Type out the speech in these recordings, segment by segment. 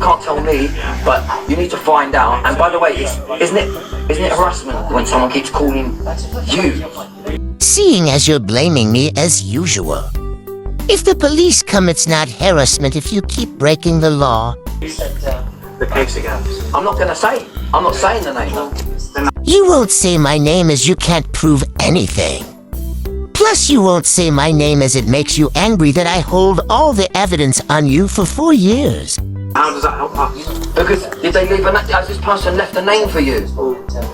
can't tell me, but you need to find out. And by the way, isn't it harassment when someone keeps calling you? Seeing as you're blaming me as usual. If the police come, it's not harassment if you keep breaking the law. The case again. I'm not saying the name. You won't say my name as you can't prove anything. Plus, you won't say my name as it makes you angry that I hold all the evidence on you for 4 years. How does that help us? Because did they leave has this person left a name for you?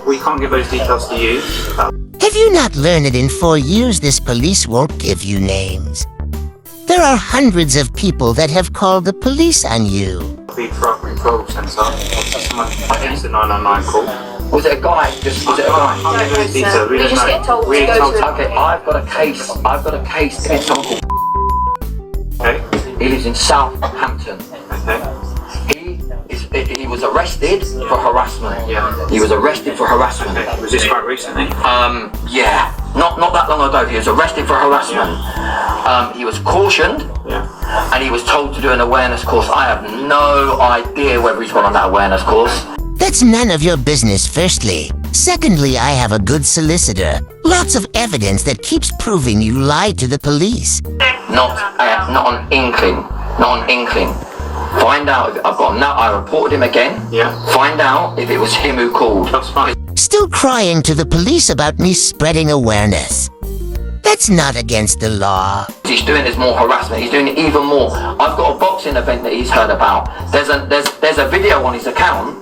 We can't give those details to you. Have you not learned that in 4 years this police won't give you names? There are hundreds of people that have called the police on you. The referral centre. Someone against the 999 call. Was it a guy? Was it a guy? Can't give those details. We just get told to go to... Okay, I've got a case against someone called... Okay. He lives in Southampton. Okay. He was arrested for harassment. Yeah. He was arrested for harassment. Okay. Was this quite recently? Yeah. Not that long ago. He was arrested for harassment. He was cautioned. Yeah. And he was told to do an awareness course. I have no idea whether he's gone on that awareness course. That's none of your business, firstly. Secondly, I have a good solicitor. Lots of evidence that keeps proving you lied to the police. Not an inkling. Not an inkling. Find out if I reported him again. Yeah. Find out if it was him who called. That's fine. Still crying to the police about me spreading awareness. That's not against the law. He's doing is more harassment. He's doing it even more. I've got a boxing event that he's heard about. There's a video on his account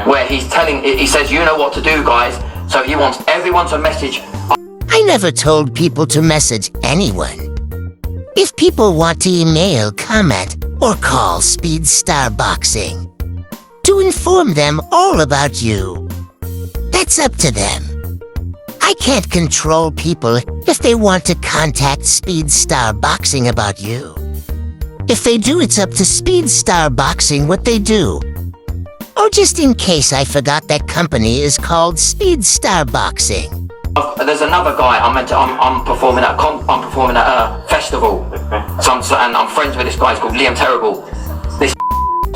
where he says, you know what to do, guys. So he wants everyone to message. I never told people to message anyone. If people want to email, comment, or call Speed Star Boxing to inform them all about you, that's up to them. I can't control people if they want to contact Speed Star Boxing about you. If they do, it's up to Speed Star Boxing what they do. Or just in case I forgot, that company is called Speed Star Boxing. There's another guy I'm performing at a festival. And I'm friends with this guy. He's called Liam Terrible. This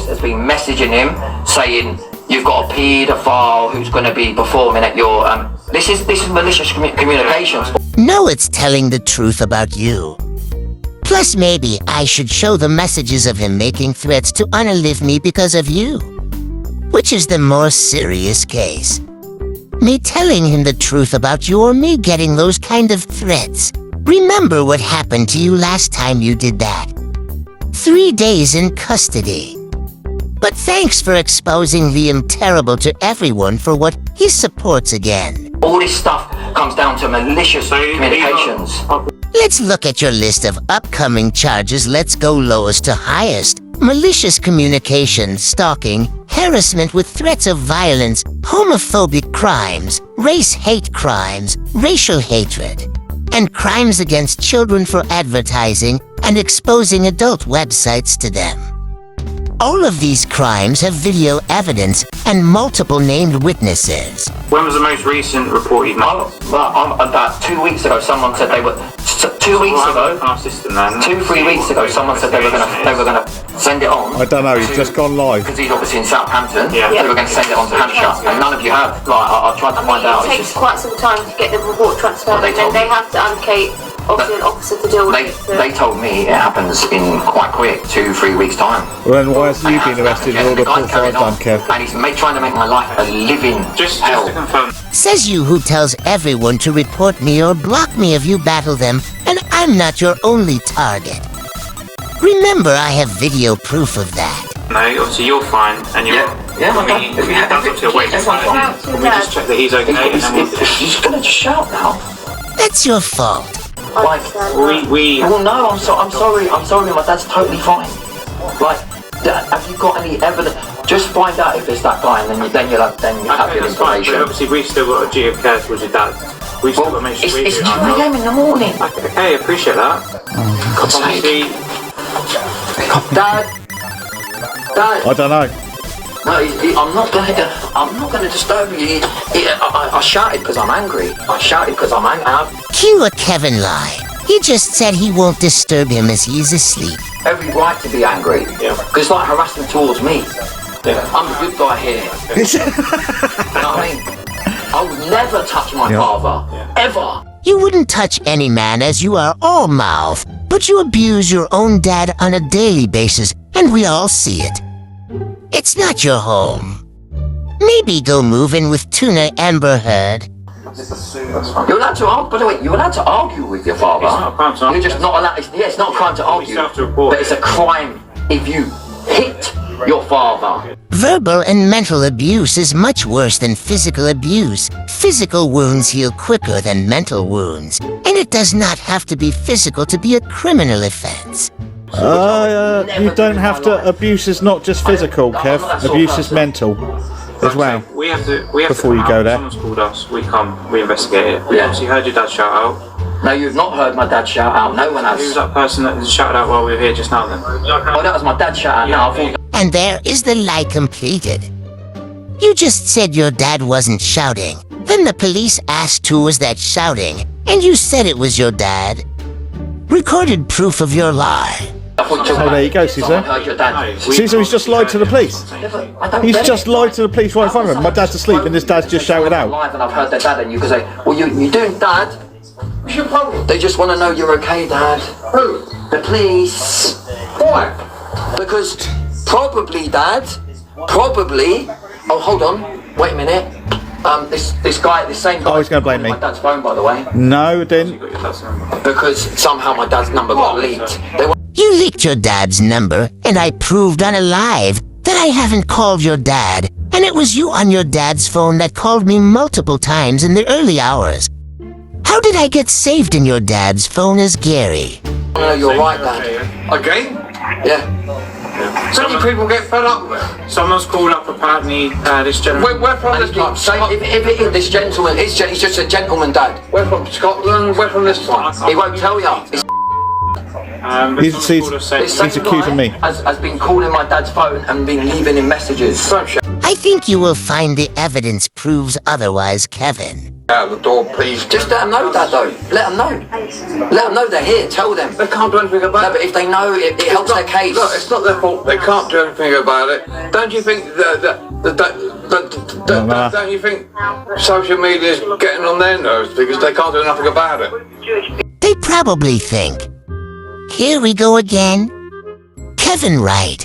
has been messaging him saying you've got a paedophile who's going to be performing at your This is malicious communications. No, it's telling the truth about you. Plus, maybe I should show the messages of him making threats to unalive me because of you. Which is the more serious case? Me telling him the truth about you, or me getting those kind of threats? Remember what happened to you last time you did that. 3 days in custody. But thanks for exposing Liam Terrible to everyone for what he supports again. All this stuff comes down to malicious communications. Let's look at your list of upcoming charges. Let's go lowest to highest. Malicious communication, stalking, harassment with threats of violence, homophobic crimes, race hate crimes, racial hatred, and crimes against children for advertising and exposing adult websites to them. All of these crimes have video evidence and multiple named witnesses. When was the most recent report you made? About 2 weeks ago, someone said they were. 2 weeks ago, our system then. 2-3 weeks ago, someone said they were gonna send it on. I don't know. He's just gone live. Because he's obviously in Southampton. Yeah. They were going to send it on to Hampshire, and none of you have. Like I tried to find out. It takes quite some time to get the report transferred, and then they have to allocate obviously an officer to deal with it. They told me it happens in quite quick, 2-3 weeks time. Well, then why has you been arrested in all the proof I've done, Kev? And he's trying to make my life a living Just hell. to confirm. Says you who tells everyone to report me or block me if you battle them, and I'm not your only target. Remember, I have video proof of that. No, obviously you're fine, and you're... Yeah, okay. That's obviously a wait. We just check that he's okay, and then we'll... He's going to just shout now. That's your fault. Like, well, no, I'm sorry, my dad's totally fine. Like, have you got any evidence? Just find out if it's that guy, and then you'll have your information. But obviously we've still got a duty of care towards your dad. We've still got to make sure we it's do 2 a.m. in the morning. Okay, I appreciate that. Obviously... Dad. I don't know. No, I'm not gonna disturb you. I shouted because I'm angry. Cue a Kevin lie. He just said he won't disturb him as he's asleep. Every right to be angry. Yeah. Because it's like harassment towards me. I'm the good guy here. You know what I mean? I would never touch my father. Ever. You wouldn't touch any man as you are all mouth, but you abuse your own dad on a daily basis, and we all see it. It's not your home. Maybe go move in with Tuna Amber Heard. You're allowed to argue. By the way, you're allowed to argue with your father. It's not a crime to argue. You're just not allowed. It's not a crime to argue, still have to report but it's a crime if you hit your father. Verbal and mental abuse is much worse than physical abuse. Physical wounds heal quicker than mental wounds, and it does not have to be physical to be a criminal offense. You don't have to. Abuse is not just physical, Kev. Abuse is mental as well. We have to. Before you go there. Someone's called us. We come. We investigate it. We Yeah. obviously heard your dad shout out. No, you've not heard my dad shout out. No one Who was has. that person that shouted out while we were here just now? Then. Oh, that was my dad shout out. No, I thought. And there is the lie completed. You just said your dad wasn't shouting. Then the police asked who was that shouting, and you said it was your dad. Recorded proof of your lie. Oh, there you go, Caesar. Someone heard your dad. Caesar, he's just lied to the police. I don't He's get just it. lied to the police right in front of him. My dad's asleep and this dad's just shouted out. Live and I've heard their dad, and you can say, "Well, you doing, Dad? What's your problem? They just want to know you're okay, Dad." Who? The police. Why? Because probably, Dad. Probably. Oh, hold on. Wait a minute. This guy, this same guy. Oh, he's gonna blame me. My dad's phone, by the way, No, it didn't. because somehow my dad's number got leaked. They want You leaked your dad's number, and I proved on a live that I haven't called your dad, and it was you on your dad's phone that called me multiple times in the early hours. How did I get saved in your dad's phone as Gary? to know you're right, Dad. Again? Yeah. So many people get fed up with it. Someone's called up apparently this gentleman. We're from And this he keeps saying, if it is this gentleman, he's just a gentleman, Dad. We're from Scotland. We're from this one. He won't tell you. It's He's this same accusing guy me. has been calling my dad's phone and been leaving him messages. I think you will find the evidence proves otherwise, Kevin. Out the door, please. Just let them know, Dad, though. Let them know. Let them know they're here. Tell them. They can't do anything No, about but it. if they know, it helps their case. Look, it's not their fault. They can't do anything about it. Don't you think don't you think social media is getting on their nerves because they can't do nothing about it? They probably think, here we go again. Kevin Wright.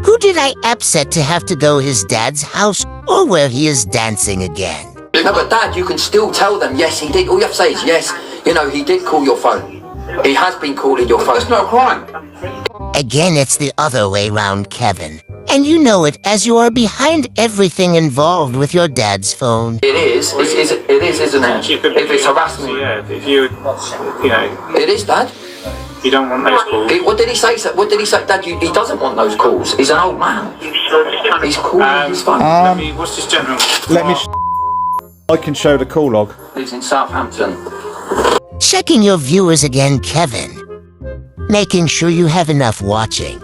Who did I upset to have to go his dad's house or where he is dancing again? No, but Dad, you can still tell them, yes, he did. All you have to say is, yes, you know, he did call your phone. He has been calling your phone. It's not a crime. Again, it's the other way round, Kevin. And you know it as you are behind everything involved with your dad's phone. It is, isn't it? If it's harassment. Yeah, if you know, It is, Dad. you don't want those calls. What did he say? What did he say, Dad? He doesn't want those calls. He's an old man. He's calling his phone. What's this gentleman? Let me. I can show the call log. He's in Southampton. Checking your viewers again, Kevin. Making sure you have enough watching.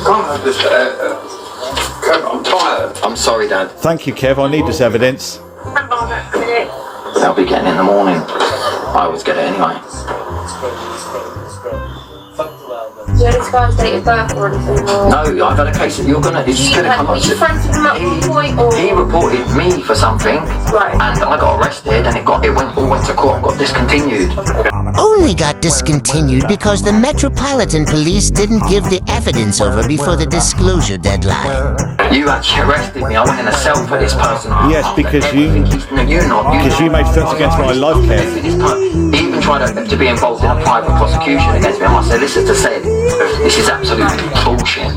Can't have this. I'm tired. I'm sorry, Dad. Thank you, Kev. I need this evidence. They'll be getting in the morning. I always get it anyway. Do you know this guy's date of birth or anything? Or... No, I've had a case that you're gonna. It's You gonna had, come were up. you friends with him at one point, or...? He reported me for something, Right. and I got arrested, and all went to court and got discontinued. Only got discontinued because the Metropolitan Police didn't give the evidence over before the disclosure deadline. You actually arrested me. I went in a cell for this person. Yes, because you made threats against my life, Kev. He even tried to be involved in a private prosecution against me. And my solicitor said, this is absolute bullshit.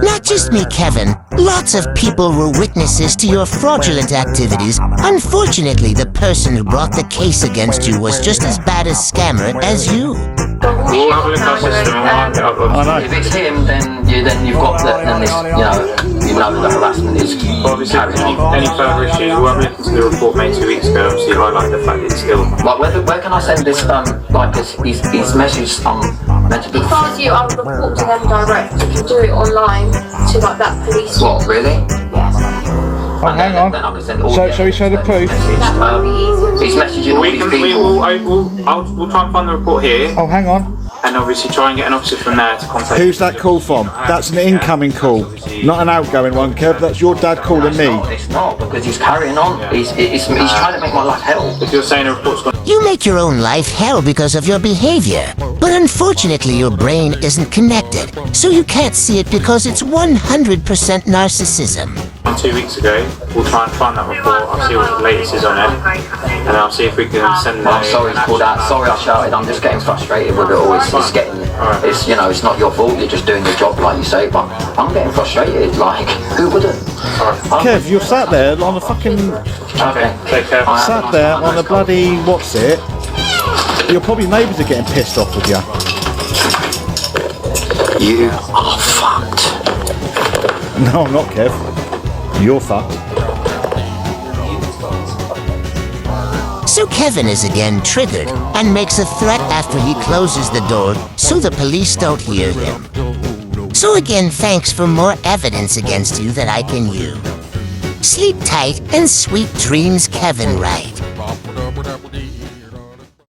Not just me, Kevin. Lots of people were witnesses to your fraudulent activities. Unfortunately, the person who brought the case against you was just as bad a scammer as you. We'll have a look at our system. I know. If it's him, then you've got this, you know the harassment is Obviously, carried on. any further issues, we'll have a look into the report made 2 weeks ago. Obviously, highlight the fact that it's still. Like, where can I send this, like, his message, meant to be... If I was you, I would report to them direct. You can do it online to like that police. What, really? Yes. Oh, hang on. Then I can send all Shall we show the proof? That might be easier. He's messaging all We these can. people. We'll try and find the report here. Oh, hang on. and obviously try and get an officer from there to contact. Who's that call from? That's an incoming call, not an outgoing one, Kev. That's your dad calling me. It's not, because he's carrying on. He's trying to make my life hell. If you're saying a report's gone. You make your own life hell because of your behavior. But unfortunately, your brain isn't connected, so you can't see it because it's 100% narcissism. 2 weeks ago, we'll try and find that report. I'll see what the latest is on it, and I'll see if we can send. I'm sorry to call out. Sorry I shouted. I'm just getting frustrated with it all. It's getting. It's it's not your fault. You're just doing your job like you say. But I'm getting frustrated. Like who wouldn't? Kev, you're sat there on the fucking... Okay, take care. Sat there on the bloody... what's it? Your probably neighbours are getting pissed off with you. You are fucked. No, I'm not, Kev. You're fucked. So Kevin is again triggered and makes a threat after he closes the door so the police don't hear him. So again, thanks for more evidence against you that I can use. Sleep tight and sweet dreams, Kevin Wright.